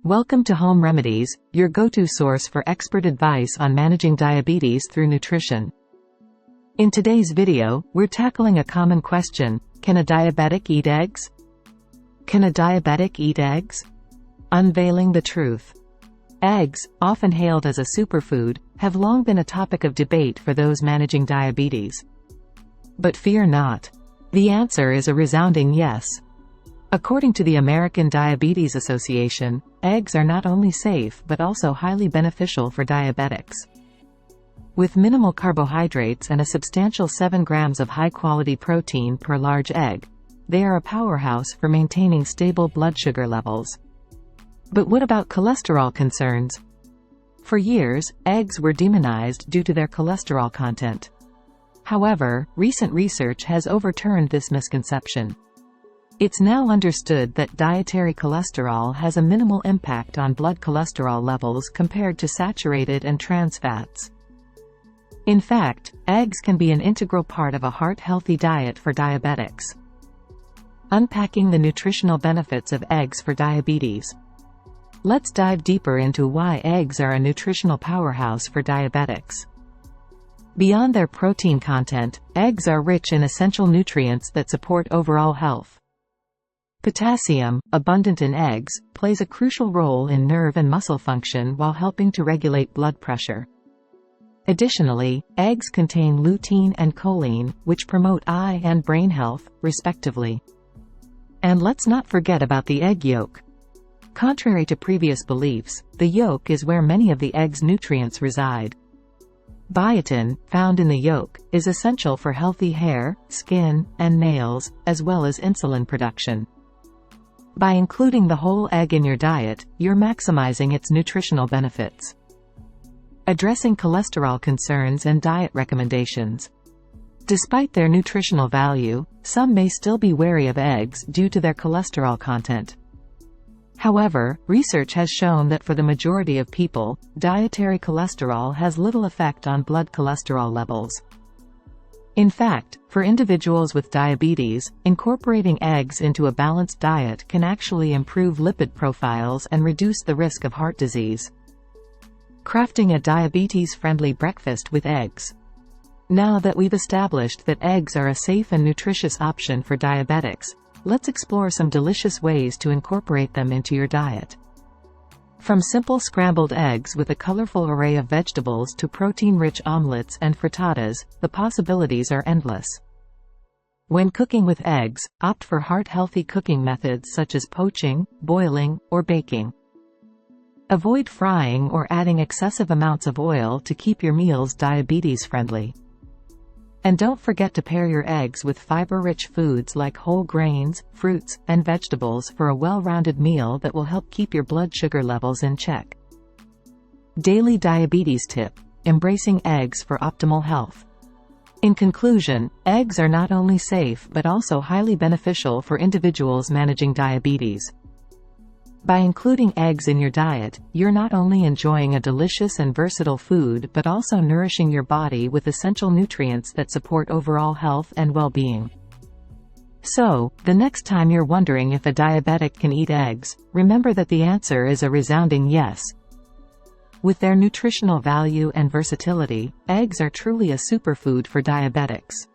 Welcome to Home Remedies, your go-to source for expert advice on managing diabetes through nutrition. In today's video, we're tackling a common question: can a diabetic eat eggs? Can a diabetic eat eggs? Unveiling the truth. Eggs, often hailed as a superfood, have long been a topic of debate for those managing diabetes. But fear not. The answer is a resounding yes. According to the American Diabetes Association, eggs are not only safe but also highly beneficial for diabetics. With minimal carbohydrates and a substantial 7 grams of high-quality protein per large egg, they are a powerhouse for maintaining stable blood sugar levels. But what about cholesterol concerns? For years, eggs were demonized due to their cholesterol content. However, recent research has overturned this misconception. It's now understood that dietary cholesterol has a minimal impact on blood cholesterol levels compared to saturated and trans fats. In fact, eggs can be an integral part of a heart-healthy diet for diabetics. Unpacking the nutritional benefits of eggs for diabetes. Let's dive deeper into why eggs are a nutritional powerhouse for diabetics. Beyond their protein content, eggs are rich in essential nutrients that support overall health. Potassium, abundant in eggs, plays a crucial role in nerve and muscle function while helping to regulate blood pressure. Additionally, eggs contain lutein and choline, which promote eye and brain health, respectively. And let's not forget about the egg yolk. Contrary to previous beliefs, the yolk is where many of the egg's nutrients reside. Biotin, found in the yolk, is essential for healthy hair, skin, and nails, as well as insulin production. By including the whole egg in your diet, you're maximizing its nutritional benefits. Addressing cholesterol concerns and diet recommendations. Despite their nutritional value, some may still be wary of eggs due to their cholesterol content. However, research has shown that for the majority of people, dietary cholesterol has little effect on blood cholesterol levels. In fact, for individuals with diabetes, incorporating eggs into a balanced diet can actually improve lipid profiles and reduce the risk of heart disease. Crafting a diabetes-friendly breakfast with eggs. Now that we've established that eggs are a safe and nutritious option for diabetics, let's explore some delicious ways to incorporate them into your diet. From simple scrambled eggs with a colorful array of vegetables to protein-rich omelets and frittatas, the possibilities are endless. When cooking with eggs, opt for heart-healthy cooking methods such as poaching, boiling, or baking. Avoid frying or adding excessive amounts of oil to keep your meals diabetes-friendly. And don't forget to pair your eggs with fiber-rich foods like whole grains, fruits, and vegetables for a well-rounded meal that will help keep your blood sugar levels in check. Daily diabetes tip: embracing eggs for optimal health. In conclusion, eggs are not only safe but also highly beneficial for individuals managing diabetes. By including eggs in your diet, you're not only enjoying a delicious and versatile food but also nourishing your body with essential nutrients that support overall health and well-being. So, the next time you're wondering if a diabetic can eat eggs, remember that the answer is a resounding yes. With their nutritional value and versatility, eggs are truly a superfood for diabetics.